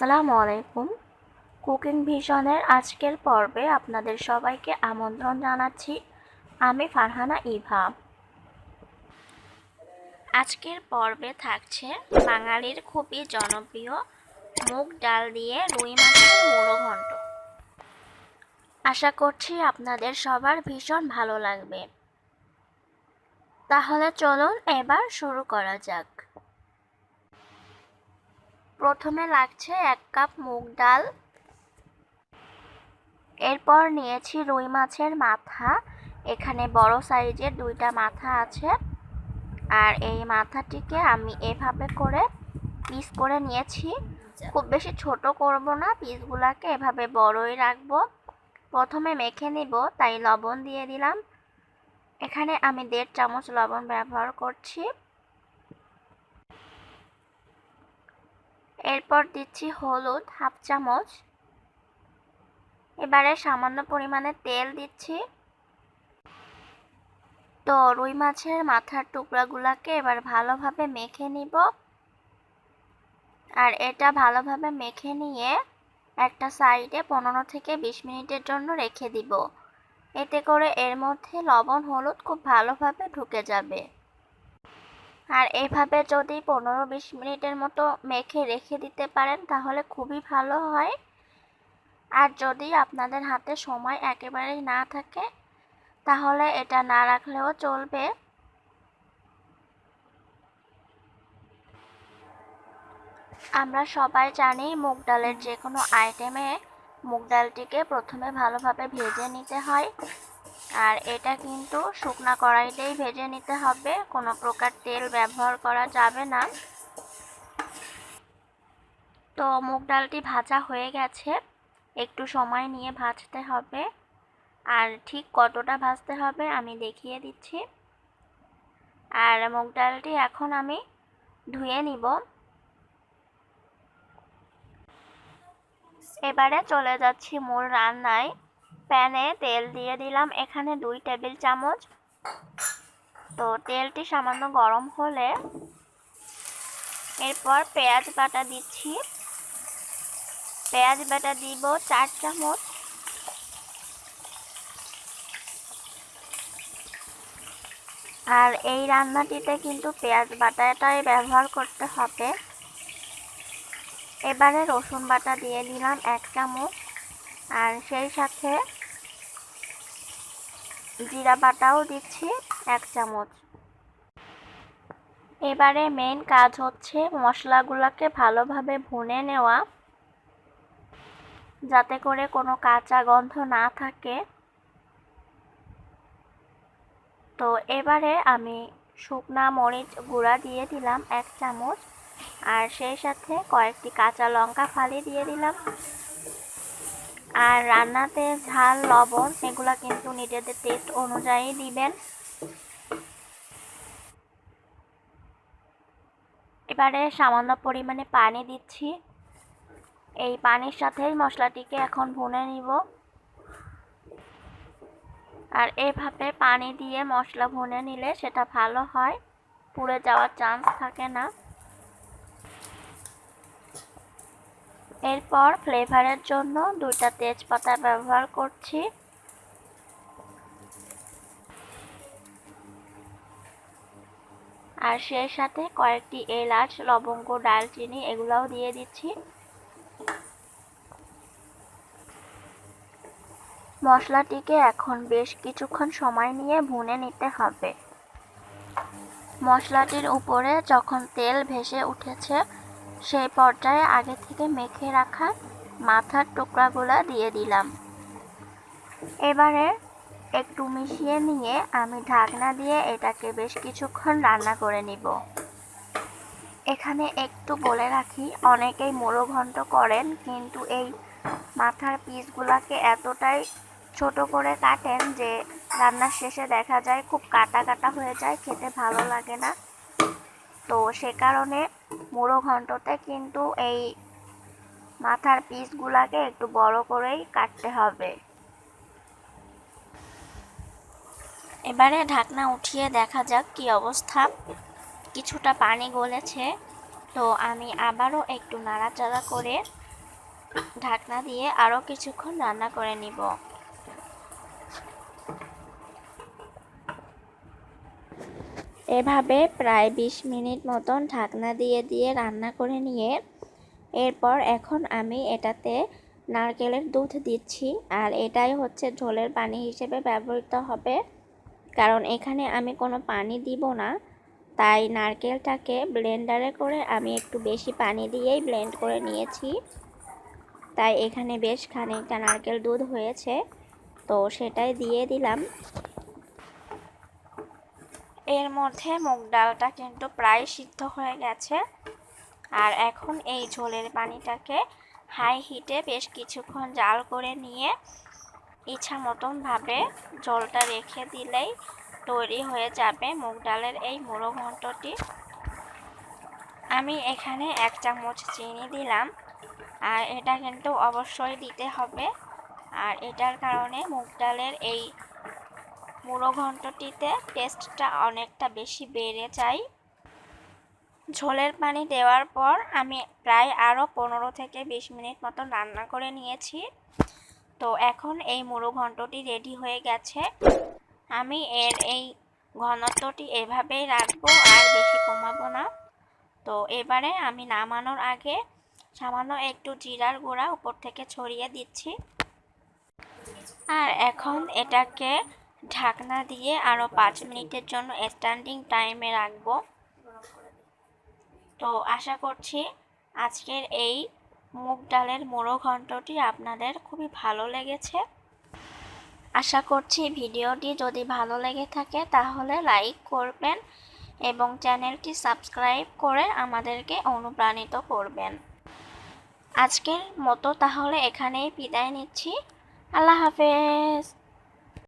আসসালামু আলাইকুম। কুকিং ভিশনের আজকের পর্বে আপনাদের সবাইকে আমন্ত্রণ জানাচ্ছি। আমি ফারহানা ইভা। আজকের পর্বে থাকছে বাঙালির খুবই জনপ্রিয় মুগ ডাল দিয়ে রুই মাছের মুরোঘন্ট। আশা করছি আপনাদের সবার ভীষণ ভালো লাগবে। তাহলে চলুন এবার শুরু করা যাক। প্রথমে লাগছে 1 কাপ মুগ ডাল। এরপর নিয়েছি রুই মাছের মাথা। এখানে বড় সাইজের 2টা মাথা আছে, আর এই মাথাটিকে আমি এভাবে করে পিস করে নিয়েছি। খুব বেশি ছোট করব না, পিসগুলোকে এভাবে বড়ই রাখবো। প্রথমে মেখে নিব, তাই লবণ দিয়ে দিলাম। এখানে আমি 1.5 চামচ লবণ ব্যবহার করছি। এরপর দিচ্ছি হলুদ 1/2 চামচ। এবারে সামান্য পরিমাণে তেল দিচ্ছি। তো রুই মাছের মাথার টুকরাগুলোকে এবার ভালোভাবে মেখে নিব, আর এটা ভালোভাবে মেখে নিয়ে একটা সাইডে 15 থেকে 20 মিনিটের জন্য রেখে দিব। এতে করে এর মধ্যে লবণ হলুদ খুব ভালোভাবে ঢুকে যাবে। আর এভাবে যদি 15-20 মিনিটের মতো মেখে রেখে দিতে পারেন তাহলে খুবই ভালো হয়। আর যদি আপনাদের হাতে সময় একেবারেই না থাকে তাহলে এটা না রাখলেও চলবে। আমরা সবাই জানি মুগ ডালের যে কোনো আইটেমে মুগ ডালটিকে প্রথমে ভালোভাবে ভেজে নিতে হয়, আর এটা কিন্তু শুকনা কড়াইতেই ভেজে নিতে হবে, কোনো প্রকার তেল ব্যবহার করা যাবে না। তো মুগ ডালটি ভাজা হয়ে গেছে, একটু সময় নিয়ে ভাজতে হবে। আর ঠিক কতটা ভাজতে হবে আমি দেখিয়ে দিচ্ছি। আর মুগ ডালটি এখন আমি ধুয়ে নিব। এবারে চলে যাচ্ছি মূল রান্নায়। প্যানে তেল দিয়ে দিলাম এখানে 2 টেবিল চামচ। তো তেলটি সামান্য গরম হলে এরপর পেঁয়াজ বাটা দিচ্ছি। পেঁয়াজ বাটা দিব 4 চামচ। আর এই রান্নাটিতে কিন্তু পেঁয়াজ বাটাটাই ব্যবহার করতে হবে। এবারে রসুন বাটা দিয়ে দিলাম 1 চামচ, আর সেই সাথে জিরা বাটাও দিচ্ছি 1 চামচ। এবারে মেইন কাজ হচ্ছে মশলাগুলোকে ভালোভাবে ভুনে নেওয়া, যাতে করে কোনো কাঁচা গন্ধ না থাকে। তো এবারে আমি শুকনা মরিচ গুঁড়া দিয়ে দিলাম 1 চামচ, আর সেই সাথে কয়েকটি কাঁচা লঙ্কা ফালি দিয়ে দিলাম। আর রান্নাতে ঝাল লবণ এগুলা কিন্তু নিজেদের টেস্ট অনুযায়ী দিবেন। এবারে সামান্য পরিমাণে পানি দিচ্ছি। এই পানির সাথেই মশলাটিকে এখন ভুনে নিব। আর এভাবে পানি দিয়ে মশলা ভুনে নিলে সেটা ভালো হয়, পুড়ে যাওয়ার চান্স থাকে না। এরপর ফ্লেভারের জন্য 2টা তেজপাতা ব্যবহার করছি। আর সেই সাথে কয়েকটি এলাচ, লবঙ্গ, দারচিনি এগুলাও দিয়ে দিচ্ছি। মশলাটিকে এখন বেশ কিছুক্ষণ সময় নিয়ে ভুনে নিতে হবে। মশলাটির উপরে যখন তেল ভেসে উঠেছে সেই পর্যায়ে আগে থেকে মেখে রাখা মাথার টুকরাগুলো দিয়ে দিলাম। এবারে একটু মিশিয়ে নিয়ে আমি ঢাকনা দিয়ে এটাকে বেশ কিছুক্ষণ রান্না করে নিব। এখানে একটু বলে রাখি, অনেকেই মুরোঘন্ট করেন কিন্তু এই মাথার পিসগুলোকে এতটাই ছোট করে কাটেন যে রান্নার শেষে দেখা যায় খুব কাটা কাটা হয়ে যায়, খেতে ভালো লাগে না। তো সে কারণে মুরোঘন্টতে কিন্তু এই মাথার পিসগুলোকে একটু বড় করেই কাটতে হবে। এবারে ঢাকনা উঠিয়ে দেখা যাক কি অবস্থা। কিছুটা পানি গলেছে, তো আমি আবারও একটু নাড়াচাড়া করে ঢাকনা দিয়ে আরও কিছুক্ষণ রান্না করে নিব। এভাবে প্রায় 20 মিনিট মতন ঢাকনা দিয়ে রান্না করে নিয়ে এরপর এখন আমি এটাতে নারকেলের দুধ দিচ্ছি। আর এটাই হচ্ছে ঝোলের পানি হিসেবে ব্যবহৃত হবে, কারণ এখানে আমি কোনো পানি দিব না। তাই নারকেলটাকে ব্লেন্ডারে করে আমি একটু বেশি পানি দিয়েই ব্লেন্ড করে নিয়েছি। তাই এখানে বেশ খানিকটা নারকেল দুধ হয়েছে, তো সেটাই দিয়ে দিলাম। এর মধ্যে মুগ ডালটা কিন্তু প্রায় সিদ্ধ হয়ে গেছে। আর এখন এই ঝোলের পানিটাকে হাই হিটে বেশ কিছুক্ষণ জাল করে নিয়ে ইচ্ছা মতন ভাবে ঝোলটা রেখে দিলেই তৈরি হয়ে যাবে মুগ ডালের এই মুড়ো ঘন্টটি। আমি এখানে 1 চামচ চিনি দিলাম, আর এটা কিন্তু অবশ্যই দিতে হবে। আর এটার কারণে মুগ ডালের এই মুড়ো ঘন্টটিতে টেস্টটা অনেকটা বেশি বেড়ে যায়। ঝোলের পানি দেওয়ার পর আমি প্রায় আরও 15 থেকে 20 মিনিট মতো রান্না করে নিয়েছি। তো এখন এই মুড়ো ঘন্টটি রেডি হয়ে গেছে। আমি এর এই ঘনত্বটি এভাবেই রাখবো, আর বেশি কমাবো না। তো এবারে আমি নামানোর আগে সামান্য একটু জিরার গুঁড়া উপর থেকে ছড়িয়ে দিচ্ছি। আর এখন এটাকে ঢাকনা দিয়ে আরও 5 মিনিটের জন্য স্ট্যান্ডিং টাইমে রাখবো। তো আশা করছি আজকের এই মুগ ডালের মুড়ো ঘন্টটি আপনাদের খুবই ভালো লেগেছে। আশা করছি ভিডিওটি যদি ভালো লেগে থাকে তাহলে লাইক করবেন এবং চ্যানেলটি সাবস্ক্রাইব করে আমাদেরকে অনুপ্রাণিত করবেন। আজকের মতো তাহলে এখানেই বিদায় নিচ্ছি। আল্লাহ হাফেজ।